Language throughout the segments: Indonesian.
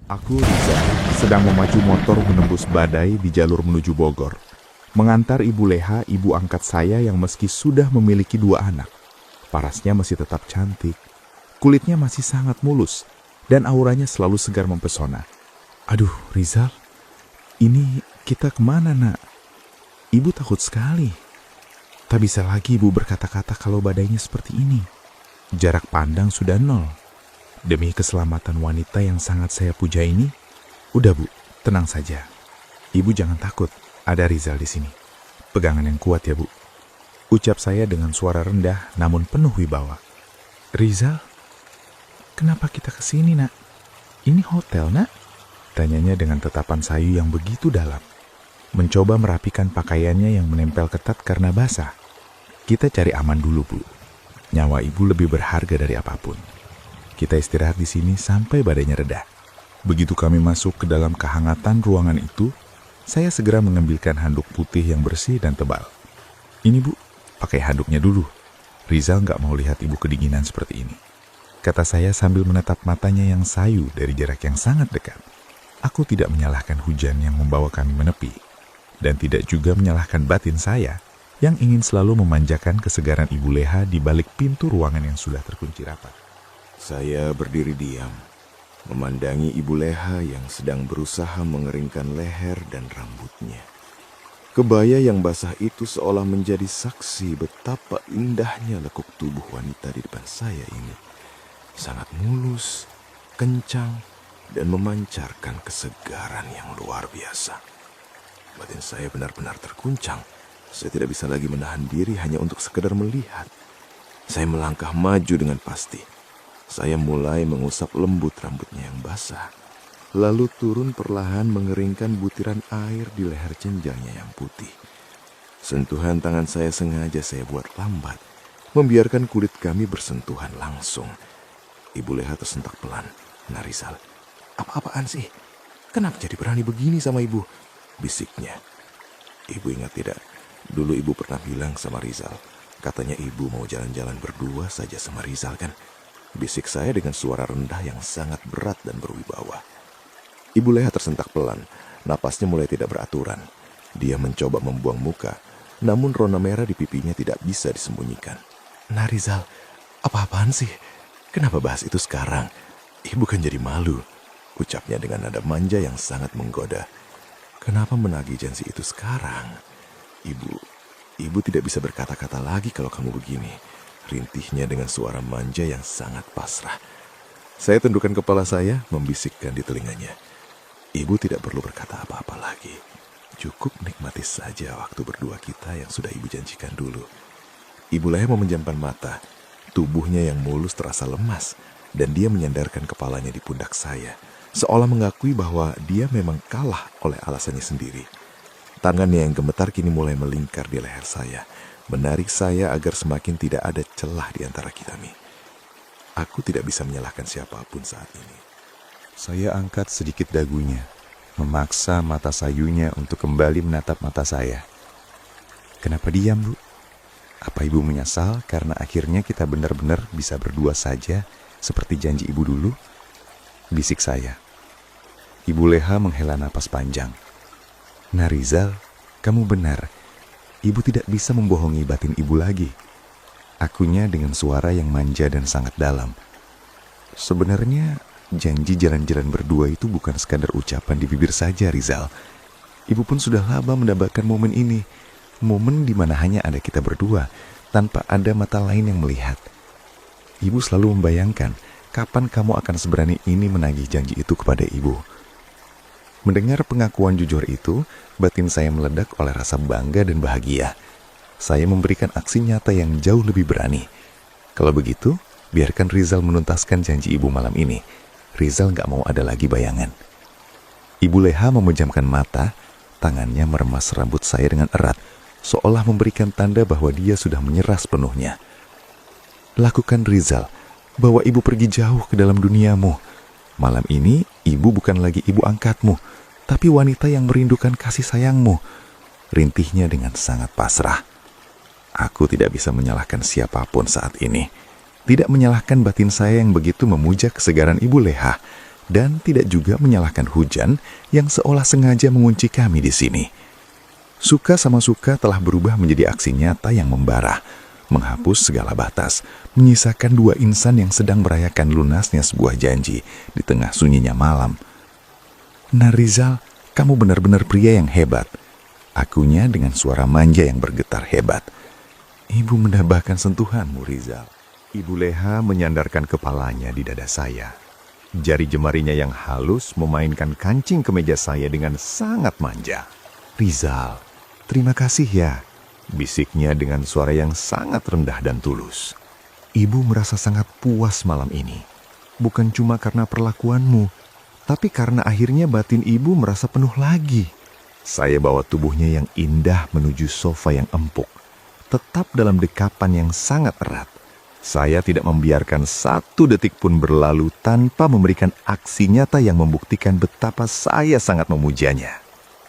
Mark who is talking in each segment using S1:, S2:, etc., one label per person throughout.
S1: Aku, Riza, sedang memacu motor menembus badai di jalur menuju Bogor. Mengantar Ibu Leha, ibu angkat saya yang meski sudah memiliki 2 anak. Parasnya masih tetap cantik, kulitnya masih sangat mulus, dan auranya selalu segar mempesona. Aduh, Rizal, ini kita kemana, nak? Ibu takut sekali. Tak bisa lagi ibu berkata-kata kalau badainya seperti ini. Jarak pandang sudah 0. Demi keselamatan wanita yang sangat saya puja ini, udah Bu, tenang saja. Ibu jangan takut, ada Rizal di sini. Pegangan yang kuat ya Bu. Ucap saya dengan suara rendah namun penuh wibawa. Rizal, kenapa kita kesini nak? Ini hotel nak? Tanyanya dengan tatapan sayu yang begitu dalam. Mencoba merapikan pakaiannya yang menempel ketat karena basah. Kita cari aman dulu Bu. Nyawa ibu lebih berharga dari apapun. Kita istirahat di sini sampai badainya reda. Begitu kami masuk ke dalam kehangatan ruangan itu, saya segera mengambilkan handuk putih yang bersih dan tebal. Ini Bu, pakai handuknya dulu. Rizal nggak mau lihat ibu kedinginan seperti ini. Kata saya sambil menatap matanya yang sayu dari jarak yang sangat dekat. Aku tidak menyalahkan hujan yang membawa kami menepi. Dan tidak juga menyalahkan batin saya yang ingin selalu memanjakan kesegaran Ibu Leha di balik pintu ruangan yang sudah terkunci rapat.
S2: Saya berdiri diam, memandangi Ibu Leha yang sedang berusaha mengeringkan leher dan rambutnya. Kebaya yang basah itu seolah menjadi saksi betapa indahnya lekuk tubuh wanita di depan saya ini. Sangat mulus, kencang, dan memancarkan kesegaran yang luar biasa. Batin saya benar-benar terguncang. Saya tidak bisa lagi menahan diri hanya untuk sekedar melihat. Saya melangkah maju dengan pasti. Saya mulai mengusap lembut rambutnya yang basah. Lalu turun perlahan mengeringkan butiran air di leher jenjangnya yang putih. Sentuhan tangan saya sengaja saya buat lambat, membiarkan kulit kami bersentuhan langsung. Ibu Leha tersentak pelan. Nah Rizal, apa-apaan sih? Kenapa jadi berani begini sama ibu? Bisiknya. Ibu ingat tidak? Dulu ibu pernah bilang sama Rizal. Katanya ibu mau jalan-jalan berdua saja sama Rizal kan? Bisik saya dengan suara rendah yang sangat berat dan berwibawa. Ibu Leha tersentak pelan. Napasnya mulai tidak beraturan. Dia mencoba membuang muka. Namun rona merah di pipinya tidak bisa disembunyikan. Nah Rizal, apa-apaan sih? Kenapa bahas itu sekarang? Ibu kan jadi malu. Ucapnya dengan nada manja yang sangat menggoda. Kenapa menagih janji itu sekarang? Ibu tidak bisa berkata-kata lagi kalau kamu begini. Rintihnya dengan suara manja yang sangat pasrah. Saya tundukkan kepala saya, membisikkan di telinganya. Ibu tidak perlu berkata apa-apa lagi. Cukup nikmati saja waktu berdua kita yang sudah ibu janjikan dulu. Ibu Leha memejamkan mata. Tubuhnya yang mulus terasa lemas, dan dia menyandarkan kepalanya di pundak saya, seolah mengakui bahwa dia memang kalah oleh alasannya sendiri. Tangannya yang gemetar kini mulai melingkar di leher saya, menarik saya agar semakin tidak ada celah di antara kami. Aku tidak bisa menyalahkan siapapun saat ini.
S1: Saya angkat sedikit dagunya, memaksa mata sayunya untuk kembali menatap mata saya. Kenapa diam, Bu? Apa ibu menyesal karena akhirnya kita benar-benar bisa berdua saja seperti janji ibu dulu? Bisik saya. Ibu Leha menghela napas panjang. Nah Rizal, kamu benar. Ibu tidak bisa membohongi batin ibu lagi. Akunya dengan suara yang manja dan sangat dalam. Sebenarnya janji jalan-jalan berdua itu bukan sekadar ucapan di bibir saja Rizal. Ibu pun sudah lama mendapatkan momen ini. Momen di mana hanya ada kita berdua, tanpa ada mata lain yang melihat. Ibu selalu membayangkan kapan kamu akan seberani ini menagih janji itu kepada ibu. Mendengar pengakuan jujur itu, batin saya meledak oleh rasa bangga dan bahagia. Saya memberikan aksi nyata yang jauh lebih berani. Kalau begitu, biarkan Rizal menuntaskan janji ibu malam ini. Rizal gak mau ada lagi bayangan. Ibu Leha memejamkan mata, tangannya meremas rambut saya dengan erat, seolah memberikan tanda bahwa dia sudah menyerah sepenuhnya. Lakukan Rizal, bawa ibu pergi jauh ke dalam duniamu. Malam ini, ibu bukan lagi ibu angkatmu, tapi wanita yang merindukan kasih sayangmu. Rintihnya dengan sangat pasrah. Aku tidak bisa menyalahkan siapapun saat ini. Tidak menyalahkan batin saya yang begitu memuja kesegaran Ibu Leha. dan tidak juga menyalahkan hujan yang seolah sengaja mengunci kami di sini. Suka sama suka telah berubah menjadi aksi nyata yang membara, menghapus segala batas, menyisakan dua insan yang sedang merayakan lunasnya sebuah janji di tengah sunyinya malam. Nah Rizal, kamu benar-benar pria yang hebat. Akunya dengan suara manja yang bergetar hebat. Ibu mendapatkan sentuhanmu Rizal. Ibu Leha menyandarkan kepalanya di dada saya. Jari jemarinya yang halus memainkan kancing kemeja saya dengan sangat manja. Rizal, terima kasih ya, bisiknya dengan suara yang sangat rendah dan tulus. Ibu merasa sangat puas malam ini. Bukan cuma karena perlakuanmu, tapi karena akhirnya batin ibu merasa penuh lagi. Saya bawa tubuhnya yang indah menuju sofa yang empuk, tetap dalam dekapan yang sangat erat. Saya tidak membiarkan satu detik pun berlalu tanpa memberikan aksi nyata yang membuktikan betapa saya sangat memujanya.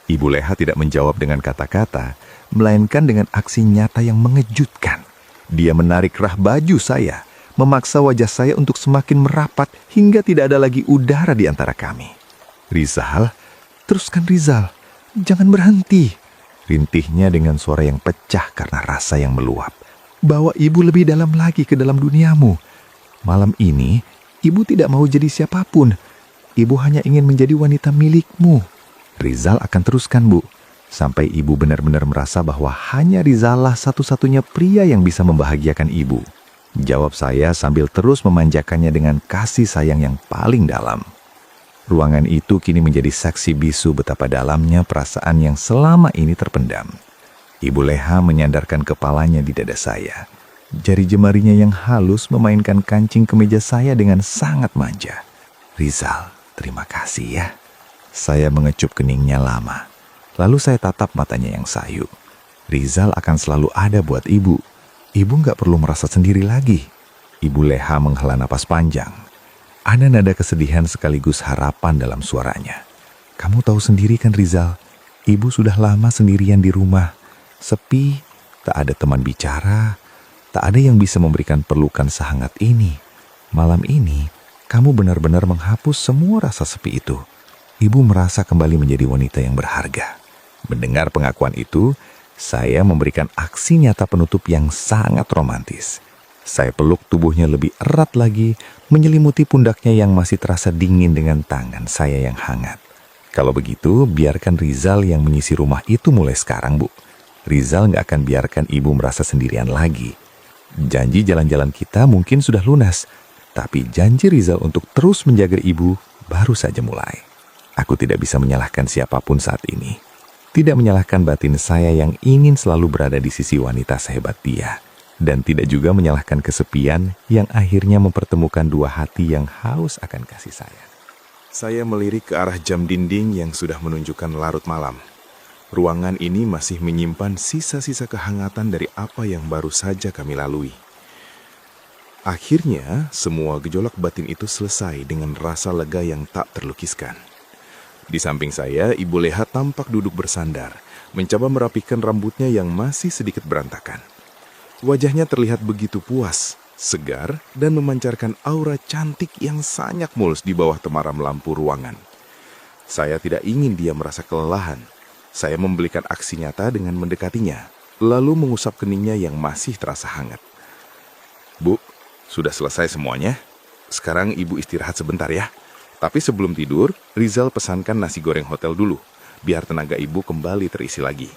S1: Ibu Leha tidak menjawab dengan kata-kata, melainkan dengan aksi nyata yang mengejutkan. Dia menarik rah baju saya, memaksa wajah saya untuk semakin merapat hingga tidak ada lagi udara di antara kami. Rizal, teruskan Rizal, jangan berhenti. Rintihnya dengan suara yang pecah karena rasa yang meluap. Bawa ibu lebih dalam lagi ke dalam duniamu. Malam ini, ibu tidak mau jadi siapapun. Ibu hanya ingin menjadi wanita milikmu. Rizal akan teruskan, Bu, sampai ibu benar-benar merasa bahwa hanya Rizal lah satu-satunya pria yang bisa membahagiakan ibu. Jawab saya sambil terus memanjakannya dengan kasih sayang yang paling dalam. Ruangan itu kini menjadi saksi bisu betapa dalamnya perasaan yang selama ini terpendam. Ibu Leha menyandarkan kepalanya di dada saya. Jari jemarinya yang halus memainkan kancing kemeja saya dengan sangat manja. Rizal, terima kasih ya. Saya mengecup keningnya lama. Lalu saya tatap matanya yang sayu. Rizal akan selalu ada buat ibu. Ibu nggak perlu merasa sendiri lagi. Ibu Leha menghela napas panjang. Ada nada kesedihan sekaligus harapan dalam suaranya. Kamu tahu sendiri kan Rizal, ibu sudah lama sendirian di rumah. Sepi, tak ada teman bicara, tak ada yang bisa memberikan pelukan sehangat ini. Malam ini, kamu benar-benar menghapus semua rasa sepi itu. Ibu merasa kembali menjadi wanita yang berharga. Mendengar pengakuan itu, saya memberikan aksi nyata penutup yang sangat romantis. Saya peluk tubuhnya lebih erat lagi, menyelimuti pundaknya yang masih terasa dingin dengan tangan saya yang hangat. Kalau begitu, biarkan Rizal yang menyisi rumah itu mulai sekarang, Bu. Rizal nggak akan biarkan ibu merasa sendirian lagi. Janji jalan-jalan kita mungkin sudah lunas, tapi janji Rizal untuk terus menjaga ibu baru saja mulai. Aku tidak bisa menyalahkan siapapun saat ini. Tidak menyalahkan batin saya yang ingin selalu berada di sisi wanita sehebat dia. Dan tidak juga menyalahkan kesepian yang akhirnya mempertemukan dua hati yang haus akan kasih sayang. Saya melirik ke arah jam dinding yang sudah menunjukkan larut malam. Ruangan ini masih menyimpan sisa-sisa kehangatan dari apa yang baru saja kami lalui. Akhirnya, semua gejolak batin itu selesai dengan rasa lega yang tak terlukiskan. Di samping saya, Ibu Leha tampak duduk bersandar, mencoba merapikan rambutnya yang masih sedikit berantakan. Wajahnya terlihat begitu puas, segar, dan memancarkan aura cantik yang sangat mulus di bawah temaram lampu ruangan. Saya tidak ingin dia merasa kelelahan. Saya membelikan aksi nyata dengan mendekatinya, lalu mengusap keningnya yang masih terasa hangat. Bu, sudah selesai semuanya. Sekarang ibu istirahat sebentar ya. Tapi sebelum tidur, Rizal pesankan nasi goreng hotel dulu, biar tenaga ibu kembali terisi lagi.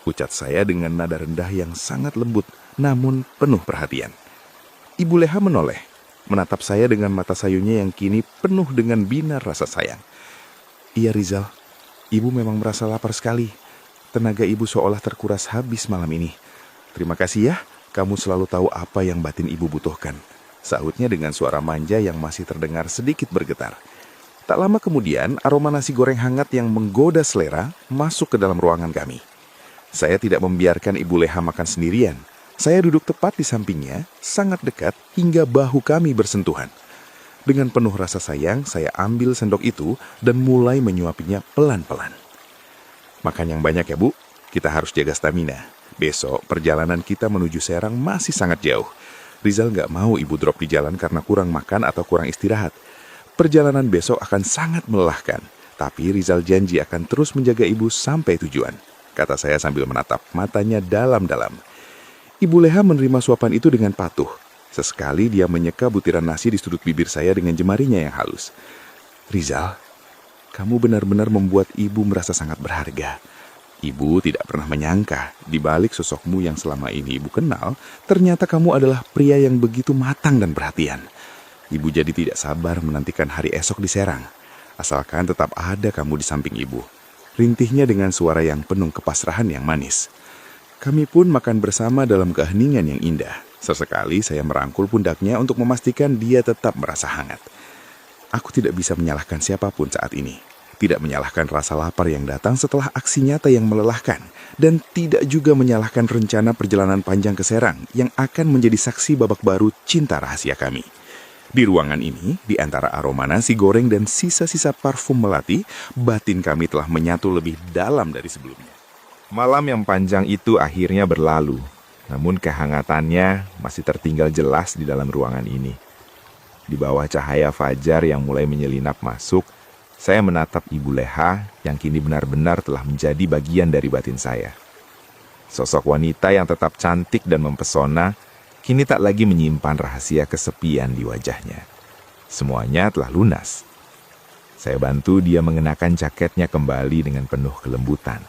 S1: Ucat saya dengan nada rendah yang sangat lembut, namun penuh perhatian. Ibu Leha menoleh, menatap saya dengan mata sayunya yang kini penuh dengan binar rasa sayang. Iya Rizal, ibu memang merasa lapar sekali. Tenaga ibu seolah terkuras habis malam ini. Terima kasih ya, kamu selalu tahu apa yang batin ibu butuhkan. Sahutnya dengan suara manja yang masih terdengar sedikit bergetar. Tak lama kemudian, aroma nasi goreng hangat yang menggoda selera masuk ke dalam ruangan kami. Saya tidak membiarkan Ibu Leha makan sendirian. Saya duduk tepat di sampingnya, sangat dekat hingga bahu kami bersentuhan. Dengan penuh rasa sayang, saya ambil sendok itu dan mulai menyuapinya pelan-pelan. Makan yang banyak ya Bu, kita harus jaga stamina. Besok perjalanan kita menuju Serang masih sangat jauh. Rizal nggak mau ibu drop di jalan karena kurang makan atau kurang istirahat. Perjalanan besok akan sangat melelahkan, tapi Rizal janji akan terus menjaga ibu sampai tujuan, kata saya sambil menatap matanya dalam-dalam. Ibu Leha menerima suapan itu dengan patuh. Sesekali dia menyeka butiran nasi di sudut bibir saya dengan jemarinya yang halus. Rizal, kamu benar-benar membuat ibu merasa sangat berharga. Ibu tidak pernah menyangka, di balik sosokmu yang selama ini ibu kenal, ternyata kamu adalah pria yang begitu matang dan perhatian. Ibu jadi tidak sabar menantikan hari esok di Serang. Asalkan tetap ada kamu di samping ibu. Rintihnya dengan suara yang penuh kepasrahan yang manis. Kami pun makan bersama dalam keheningan yang indah. Sesekali saya merangkul pundaknya untuk memastikan dia tetap merasa hangat. Aku tidak bisa menyalahkan siapapun saat ini. Tidak menyalahkan rasa lapar yang datang setelah aksi nyata yang melelahkan. Dan tidak juga menyalahkan rencana perjalanan panjang ke Serang yang akan menjadi saksi babak baru cinta rahasia kami. Di ruangan ini, di antara aroma nasi goreng dan sisa-sisa parfum melati, batin kami telah menyatu lebih dalam dari sebelumnya.
S3: Malam yang panjang itu akhirnya berlalu, namun kehangatannya masih tertinggal jelas di dalam ruangan ini. Di bawah cahaya fajar yang mulai menyelinap masuk, saya menatap Ibu Leha yang kini benar-benar telah menjadi bagian dari batin saya. Sosok wanita yang tetap cantik dan mempesona, kini tak lagi menyimpan rahasia kesepian di wajahnya. Semuanya telah lunas. Saya bantu dia mengenakan jaketnya kembali dengan penuh kelembutan.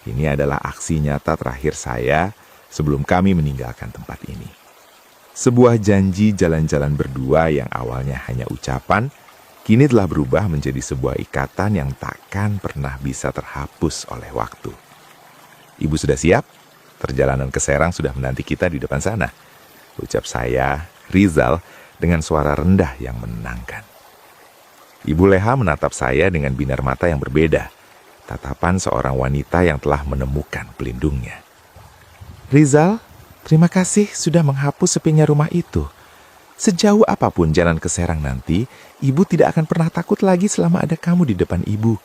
S3: Ini adalah aksi nyata terakhir saya sebelum kami meninggalkan tempat ini. Sebuah janji jalan-jalan berdua yang awalnya hanya ucapan, kini telah berubah menjadi sebuah ikatan yang takkan pernah bisa terhapus oleh waktu. Ibu sudah siap? Perjalanan ke Serang sudah menanti kita di depan sana. Ucap saya, Rizal, dengan suara rendah yang menenangkan. Ibu Leha menatap saya dengan binar mata yang berbeda. Tatapan seorang wanita yang telah menemukan pelindungnya. Rizal, terima kasih sudah menghapus sepinya rumah itu. Sejauh apapun jalan ke Serang nanti, ibu tidak akan pernah takut lagi selama ada kamu di depan ibu.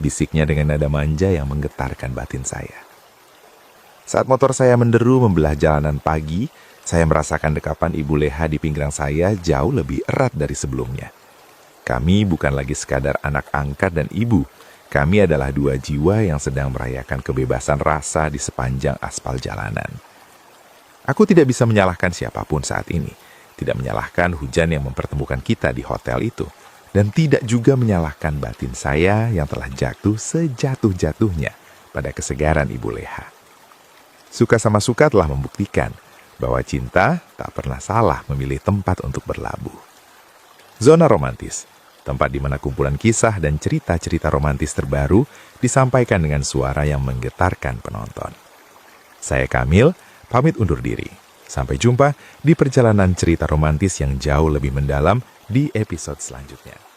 S3: Bisiknya dengan nada manja yang menggetarkan batin saya. Saat motor saya menderu membelah jalanan pagi, saya merasakan dekapan Ibu Leha di pinggang saya jauh lebih erat dari sebelumnya. Kami bukan lagi sekadar anak angkat dan ibu. Kami adalah dua jiwa yang sedang merayakan kebebasan rasa di sepanjang aspal jalanan. Aku tidak bisa menyalahkan siapapun saat ini. Tidak menyalahkan hujan yang mempertemukan kita di hotel itu. Dan tidak juga menyalahkan batin saya yang telah jatuh sejatuh-jatuhnya pada kesegaran Ibu Leha. Suka sama suka telah membuktikan bahwa cinta tak pernah salah memilih tempat untuk berlabuh. Zona romantis, tempat di mana kumpulan kisah dan cerita-cerita romantis terbaru disampaikan dengan suara yang menggetarkan penonton. Saya Kamil, pamit undur diri. Sampai jumpa di perjalanan cerita romantis yang jauh lebih mendalam di episode selanjutnya.